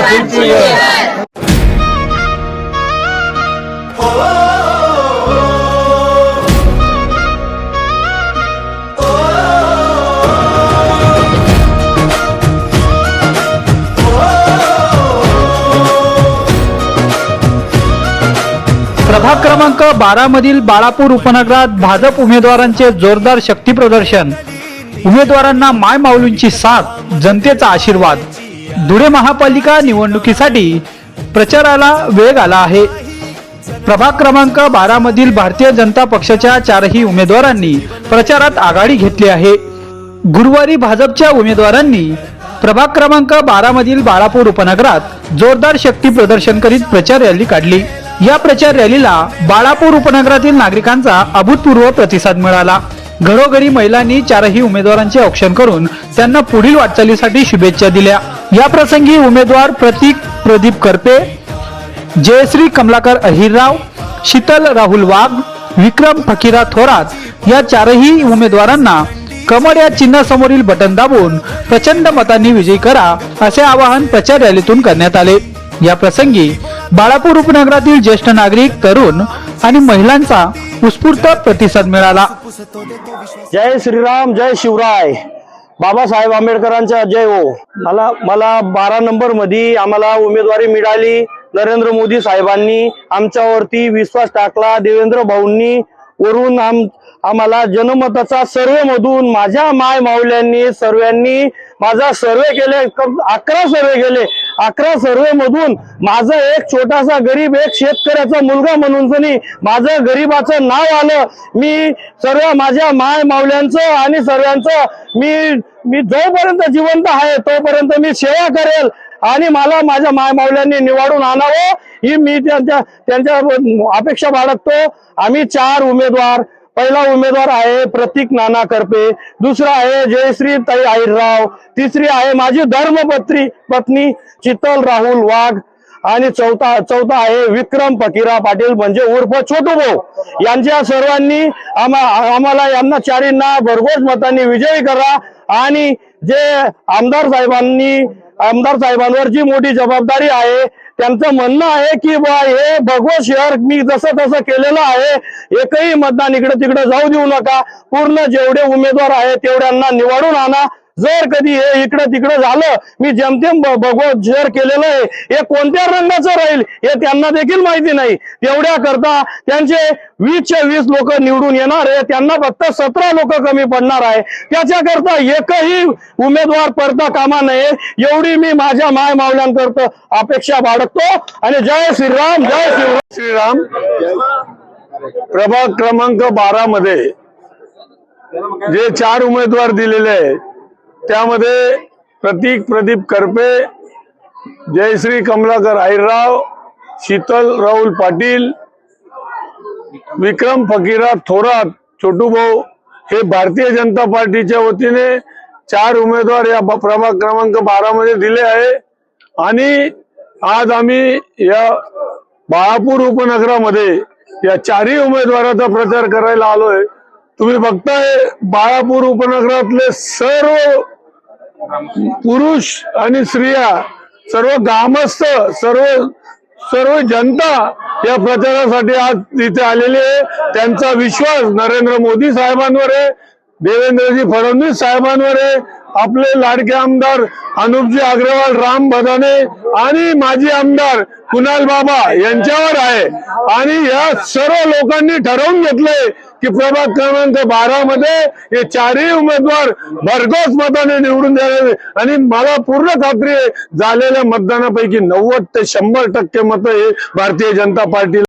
प्रभाग क्रमांक 12 मधील बाळापूर उपनगरात भाजप उमेदवारांचे जोरदार शक्ती प्रदर्शन। उमेदवारांना माय माऊलींची साथ, जनतेचा आशीर्वाद। धुळे महापालिका निवडणुकीसाठी प्रचाराला वेग आला आहे। प्रभाग क्रमांक 12 मधील भारतीय जनता पक्षाच्या चारही उमेदवारांनी प्रचारात आघाडी घेतली आहे। गुरुवारी भाजपच्या उमेदवारांनी प्रभाग क्रमांक 12 मधील बाळापूर उपनगरात जोरदार शक्ती प्रदर्शन करीत प्रचार रॅली काढली। या प्रचार रॅलीला बाळापूर उपनगरातील नागरिकांचा अभूतपूर्व प्रतिसाद मिळाला। घरोघरी महिलांनी चारही उमेदवारांचे औक्षण करून त्यांना पुढील वाटचालीसाठी शुभेच्छा दिल्या। या प्रसंगी उमेदवार प्रदीप करपे, जयश्री कमलाकर अहिरराव, शीतल राहुल वाघ, विक्रम फकीरा थोरात या चारही उमेदवारांना कमळ या चिन्हासमोरील बटन दाबून प्रचंड मतांनी विजयी करा असे आवाहन प्रचार रॅलीतून करण्यात आले। या प्रसंगी बाळापूर उपनगरातील ज्येष्ठ नागरिक, तरुण आणि महिलांचा उत्स्फूर्त प्रतिसाद मिळाला। जय श्रीराम, जय शिवराय, बाबासाहेब आंबेडकरांचा जय हो। मला 12 नंबर मध्ये आम्हाला उमेदवारी मिळाली। नरेंद्र मोदी साहेबांनी आमच्यावरती विश्वास टाकला। देवेंद्र भाऊंनी वरून आम्हाला जनमताचा सर्वे मधून माझ्या माय माऊल्यांनी सर्वांनी माझा सर्वे केले। 11 सर्वे केले। 11 सर्वे मधून माझं एक छोटासा गरीब, एक शेतकऱ्याचा मुलगा म्हणून माझं गरीबाचं नाव आलं। मी सर्व माझ्या माय माऊल्यांचं आणि सर्वांचं मी जोपर्यंत जिवंत आहे तोपर्यंत मी सेवा करेल आणि मला माझ्या माय माऊल्यांनी निवडून आणावं ही मी त्यांच्या अपेक्षा बाळगतो। आम्ही 4 उमेदवार, पहिला उमेदवार आहे प्रतीक नाना करपे, दुसरा आहे जयश्री ताई अहिरराव, तिसरी आहे माझी धर्मपत्नी शीतल राहुल वाघ आणि चौथा आहे विक्रम फकीरा पाटील म्हणजे उर्फ छोटू भाऊ। यांच्या सर्वांनी आम्हाला यांना चारींना भरघोस मतांनी विजयी करा आणि जे आमदार साहेबांवर जी मोठी जबाबदारी आहे त्यांचं म्हणणं आहे की बा हे भगवत शहर मी जसं तसं केलेलं आहे, एकही मतदान इकडे तिकडे जाऊ देऊ नका, पूर्ण जेवढे उमेदवार आहे तेवढ्यांना निवडून आणा। जर कधी हे इकडे तिकडे झालं, मी जेमतेम भगवत शहर केलेलं आहे, हे कोणत्या रंगाचं राहील हे त्यांना देखील माहिती नाही। तेवढ्या करता त्यांचे 20च्या 20 लोक निवडून येणार आहे, त्यांना फक्त 17 लोक कमी पडणार आहे। त्याच्याकरता एकही उमेदवार पडता कामा नये एवढी मी माझ्या माय माऊल्यांकरता अपेक्षा बाळगतो। आणि जय श्रीराम, जय श्रीराम। प्रभाग क्रमांक 12 मध्ये जे 4 उमेदवार दिलेले आहेत त्यामध्ये प्रदीप करपे, जयश्री कमलाकर अहिरराव, शीतल राहुल पाटील, विक्रम फकीरा थोरात, छोटू भाऊ हे भारतीय जनता पार्टीच्या वतीने 4 उमेदवार या प्रभाग क्रमांक 12 मध्ये दिले आहे। आणि आज आम्ही या बाळापूर उपनगरामध्ये या 4ही उमेदवाराचा प्रचार करायला आलोय। तुम्ही बघताय बाळापूर उपनगरातले सर्व पुरुष आणि स्त्रिया, सर्व ग्रामस्थ, सर्व जनता या प्रचारासाठी आज इथे आलेली आहे। त्यांचा विश्वास नरेंद्र मोदी साहेबांवर आहे, देवेंद्रजी फडणवीस साहेबांवर आहे, आपले लाडके आमदार अनुपजी अग्रवाल, राम बदाने आणि माजी आमदार कुणाल बाबा यांच्यावर आहे। आणि या सर्व लोकांनी ठरवून घेतले की प्रभाग क्रमांक 12 मध्ये हे 4ही उमेदवार भरघोस मताने निवडून द्यावे। आणि मला पूर्ण खात्री आहे झालेल्या मतदानापैकी 90 ते 100% मतं हे भारतीय जनता पार्टी